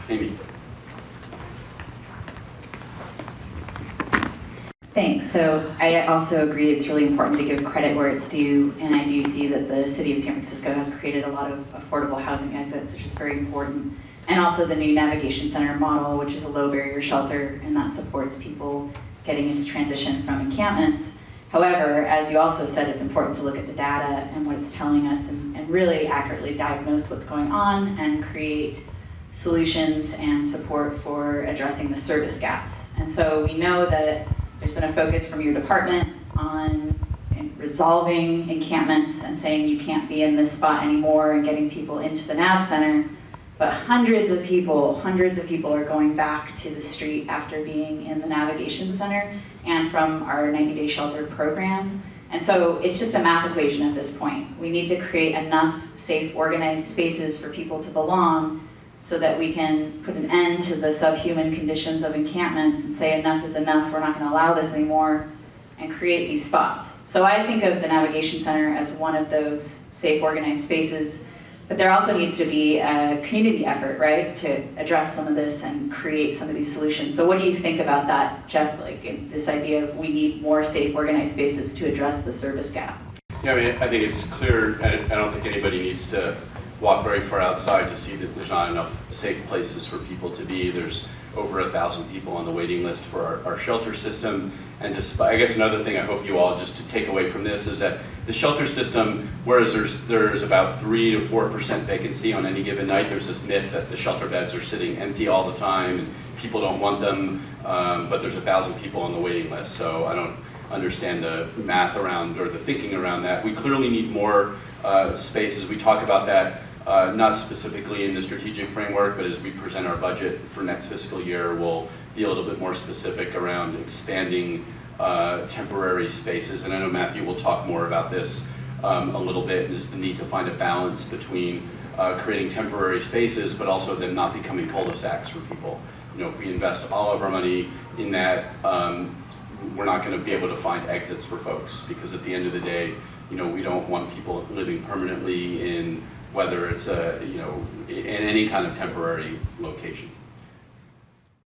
Amy. Thanks. So I also agree it's really important to give credit where it's due, and I do see that the city of San Francisco has created a lot of affordable housing exits, which is very important. And also the new navigation center model, which is a low barrier shelter, and that supports people getting into transition from encampments. However, as you also said, it's important to look at the data and what it's telling us and really accurately diagnose what's going on and create solutions and support for addressing the service gaps. And so we know that there's been a focus from your department on resolving encampments and saying you can't be in this spot anymore and getting people into the nav center. But hundreds of people are going back to the street after being in the navigation center and from our 90-day shelter program. And so it's just a math equation at this point. We need to create enough safe, organized spaces for people to belong so that we can put an end to the subhuman conditions of encampments and say enough is enough, we're not going to allow this anymore, and create these spots. So I think of the navigation center as one of those safe, organized spaces, but there also needs to be a community effort, right, to address some of this and create some of these solutions. So what do you think about that, Jeff, like this idea of we need more safe, organized spaces to address the service gap? Yeah, I mean, I think it's clear, I don't think anybody needs to walk very far outside to see that there's not enough safe places for people to be. There's over 1,000 people on the waiting list for our shelter system. And just, I guess another thing I hope you all just to take away from this is that the shelter system, whereas there's about 3 to 4% vacancy on any given night, there's this myth that the shelter beds are sitting empty all the time and people don't want them, but there's 1,000 people on the waiting list. So I don't understand the math around or the thinking around that. We clearly need more spaces. We talk about that not specifically in the strategic framework, but as we present our budget for next fiscal year, we'll be a little bit more specific around expanding temporary spaces. And I know Matthew will talk more about this a little bit, and just the need to find a balance between creating temporary spaces, but also them not becoming cul-de-sacs for people. You know, if we invest all of our money in that, we're not going to be able to find exits for folks, because at the end of the day, you know, we don't want people living permanently in whether it's in any kind of temporary location.